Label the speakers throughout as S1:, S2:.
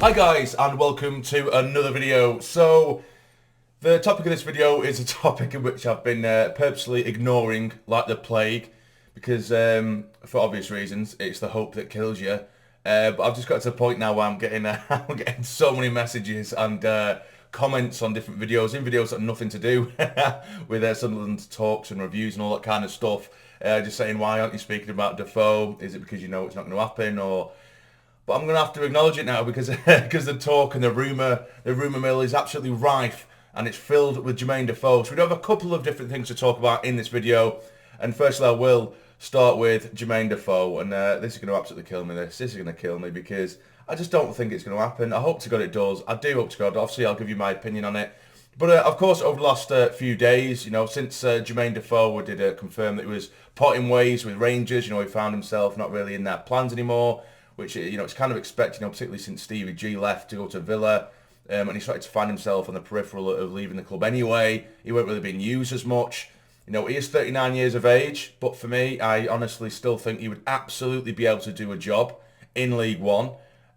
S1: Hi guys, and welcome to another video. So the topic of this video is a topic in which I've been purposely ignoring like the plague because for obvious reasons it's the hope that kills you. But I've just got to the point now where I'm getting I'm getting so many messages and comments on different videos, in videos that have nothing to do with Sunderland talks and reviews and all that kind of stuff. Just saying, why aren't you speaking about Defoe? Is it because you know it's not going to happen, or? But I'm going to have to acknowledge it now because the talk and the rumour mill is absolutely rife and it's filled with Jermain Defoe. So we do have a couple of different things to talk about in this video. And firstly, I will start with Jermain Defoe. And this is going to absolutely kill me. This is going to kill me because I just don't think it's going to happen. I hope to God it does. I do hope to God. Obviously, I'll give you my opinion on it. But of course, over the last few days, you know, since Jermain Defoe did confirm that he was parting ways with Rangers, you know, he found himself not really in their plans anymore. Which, you know, it's kind of expected, you know, particularly since Stevie G left to go to Villa, and he started to find himself on the peripheral of leaving the club anyway. He weren't really being used as much. You know, he is 39 years of age, but for me, I honestly still think he would absolutely be able to do a job in League One.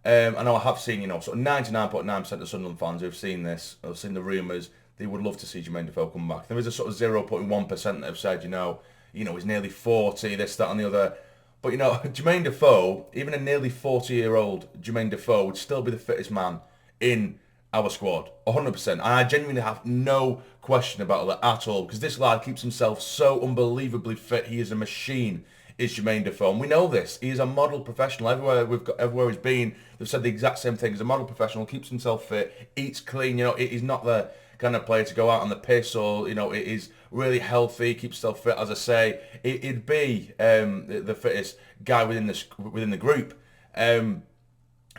S1: I know I have seen, you know, sort of 99.9% of Sunderland fans who have seen this, have seen the rumours, they would love to see Jermain Defoe come back. There is a sort of 0.1% that have said, you know, he's nearly 40, this, that and the other. But, you know, Jermain Defoe, even a nearly 40-year-old Jermain Defoe would still be the fittest man in our squad, 100%. And I genuinely have no question about that at all, because this lad keeps himself so unbelievably fit. He is a machine, is Jermain Defoe. And we know this. He is a model professional. Everywhere he's been, they've said the exact same thing. He's a model professional, keeps himself fit, eats clean. You know, he's not the kind of player to go out on the piss, or, you know, it is really healthy, keeps himself fit. As I say, it'd be the fittest guy within the group. And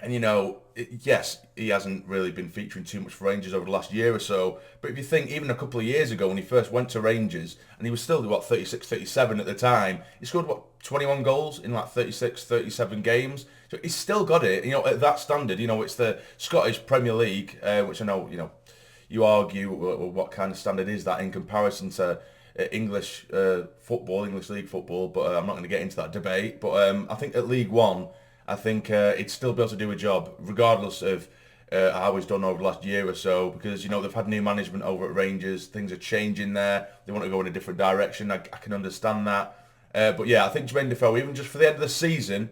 S1: you know, yes, he hasn't really been featuring too much for Rangers over the last year or so. But if you think, even a couple of years ago when he first went to Rangers, and he was still, 36, 37 at the time, he scored, 21 goals in 36, 37 games. So he's still got it, you know, at that standard. You know, it's the Scottish Premier League, which I know, you know, you argue what kind of standard is that in comparison to English football, English League football, but I'm not going to get into that debate. But I think at League One, I think he'd still be able to do a job, regardless of how he's done over the last year or so, because, you know, they've had new management over at Rangers, things are changing there, they want to go in a different direction, I can understand that. But yeah, I think Jermain Defoe, even just for the end of the season,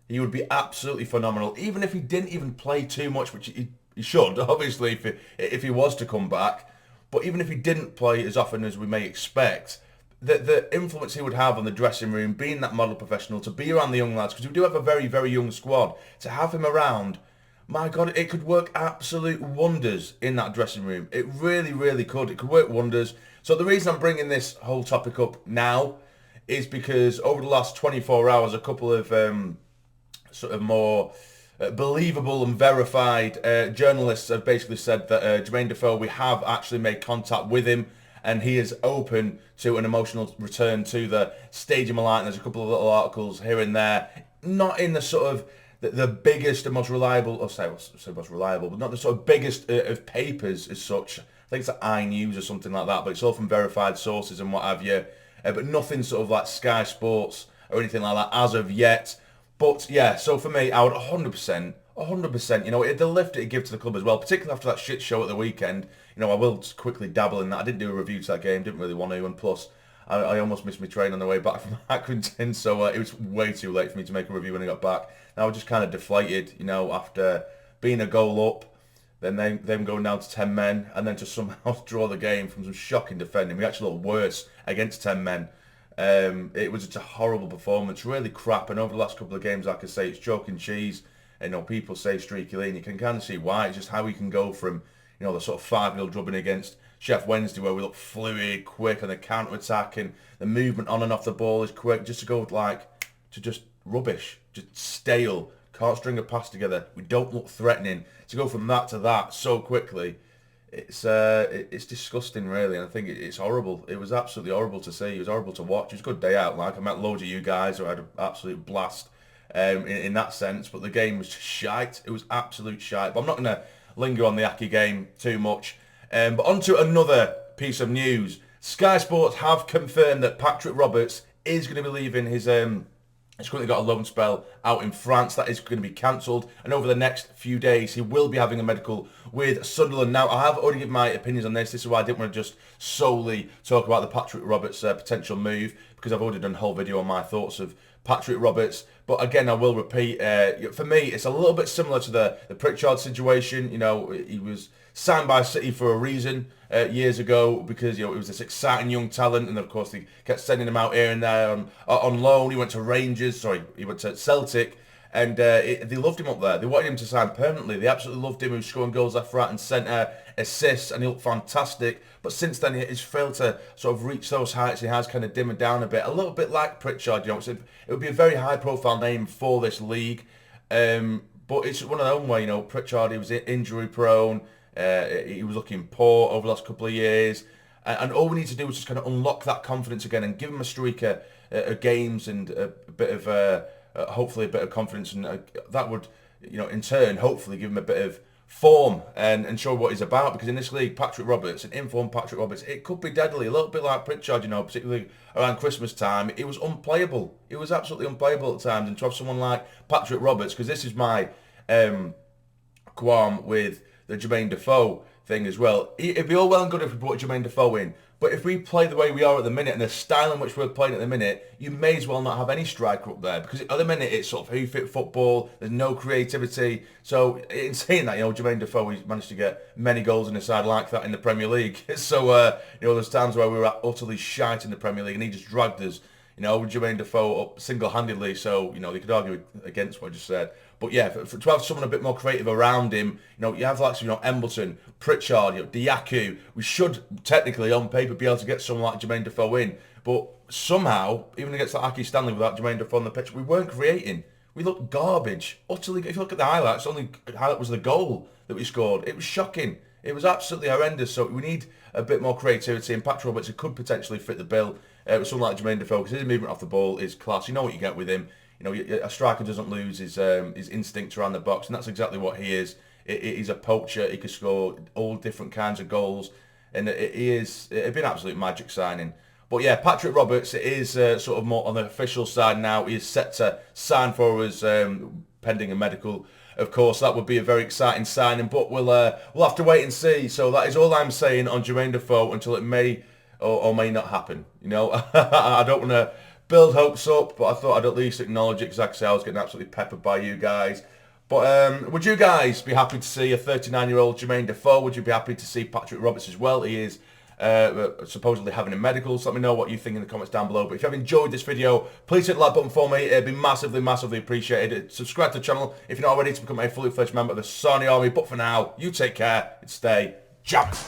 S1: he would be absolutely phenomenal, even if he didn't even play too much, which he should, obviously, if he was to come back. But even if he didn't play as often as we may expect, the influence he would have on the dressing room, being that model professional, to be around the young lads, because we do have a very, very young squad, to have him around, my God, it could work absolute wonders in that dressing room. It really, really could. It could work wonders. So the reason I'm bringing this whole topic up now is because over the last 24 hours, a couple of sort of more believable and verified journalists have basically said that Jermain Defoe, we have actually made contact with him and he is open to an emotional return to the Stadium Alliance. There's a couple of little articles here and there, not in the sort of the biggest and most reliable, or say most reliable, but not the sort of biggest of papers as such. I think it's like iNews or something like that, but it's all from verified sources and what have you. But nothing sort of like Sky Sports or anything like that as of yet. But yeah, so for me, I would 100%, you know, the lift it'd give to the club as well, particularly after that shit show at the weekend. You know, I will quickly dabble in that. I didn't do a review to that game, didn't really want to, and plus, I almost missed my train on the way back from Accrington, so it was way too late for me to make a review when I got back. And I was just kind of deflated, you know, after being a goal up, then them going down to 10 men, and then to somehow draw the game from some shocking defending. We actually looked worse against 10 men. It was just a horrible performance, really crap. And over the last couple of games, like I say, it's chalk and cheese. You know, people say streaky lean. You can kind of see why. It's just how we can go from, you know, the sort of 5-0 drubbing against Sheff Wednesday, where we look fluid, quick on the counter-attack, and the movement on and off the ball is quick, just to go to just rubbish, just stale, can't string a pass together. We don't look threatening. To go from that to that so quickly, it's disgusting, really, and I think it's horrible. It was absolutely horrible to see. It was horrible to watch. It was a good day out. Like, I met loads of you guys who had an absolute blast in that sense, but the game was just shite. It was absolute shite. But I'm not going to linger on the Aki game too much. But on to another piece of news. Sky Sports have confirmed that Patrick Roberts is going to be leaving his He's currently got a loan spell out in France that is going to be cancelled, and over the next few days he will be having a medical with Sunderland. Now, I have already given my opinions on this. This is why I didn't want to just solely talk about the Patrick Roberts potential move, because I've already done a whole video on my thoughts of Patrick Roberts. But again, I will repeat, for me, it's a little bit similar to the Pritchard situation. You know, he was signed by City for a reason years ago, because, you know, it was this exciting young talent, and of course they kept sending him out here and there on loan. He went to he went to Celtic, and they loved him up there. They wanted him to sign permanently. They absolutely loved him. He was scoring goals left, right and centre, assists, and he looked fantastic. But since then, he's failed to sort of reach those heights. He has kind of dimmed down a bit, a little bit like Pritchard. You know, it would be a very high-profile name for this league, but it's one of their own way. You know, Pritchard, he was injury-prone. He was looking poor over the last couple of years, and all we need to do is just kind of unlock that confidence again and give him a streak of games and a bit of hopefully a bit of confidence, and that would, you know, in turn hopefully give him a bit of form and show what he's about. Because in this league, Patrick Roberts, an informed Patrick Roberts, it could be deadly, a little bit like Pritchard, you know, particularly around Christmas time. It was unplayable. It was absolutely unplayable at times, and to have someone like Patrick Roberts, because this is my qualm with the Jermain Defoe thing as well. It'd be all well and good if we brought Jermain Defoe in, but if we play the way we are at the minute and the style in which we're playing at the minute, you may as well not have any striker up there, because at the minute it's sort of who fit football, there's no creativity. So in saying that, you know, Jermain Defoe, he's managed to get many goals in a side like that in the Premier League. So, you know, there's times where we were utterly shite in the Premier League and he just dragged us, you know, with Jermain Defoe up single-handedly. So, you know, they could argue against what I just said. But yeah, to have someone a bit more creative around him, you know, you have like, you know, Embleton, Pritchard, you know, Dietrich. We should technically, on paper, be able to get someone like Jermain Defoe in. But somehow, even against like Aki Stanley without Jermain Defoe on the pitch, we weren't creating. We looked garbage. Utterly. If you look at the highlights, the only highlight was the goal that we scored. It was shocking. It was absolutely horrendous. So we need a bit more creativity, and Patrick Roberts could potentially fit the bill with someone like Jermain Defoe, because his movement off the ball is class. You know what you get with him. You know, a striker doesn't lose his instinct around the box, and that's exactly what he is. He's a poacher. He can score all different kinds of goals, and it'd be an absolute magic signing. But yeah, Patrick Roberts is sort of more on the official side now. He is set to sign for us, pending a medical. Of course, that would be a very exciting signing, but we'll have to wait and see. So that is all I'm saying on Jermain Defoe until it may or may not happen. You know, I don't want to build hopes up, but I thought I'd at least acknowledge it, because like I say, I was getting absolutely peppered by you guys. But would you guys be happy to see a 39-year-old Jermain Defoe? Would you be happy to see Patrick Roberts as well? He is supposedly having a medical, so let me know what you think in the comments down below. But if you have enjoyed this video, please hit the like button for me. It'd be massively, massively appreciated. Subscribe to the channel if you're not already to become a fully fledged member of the Sarny Army. But for now, you take care and stay jammed.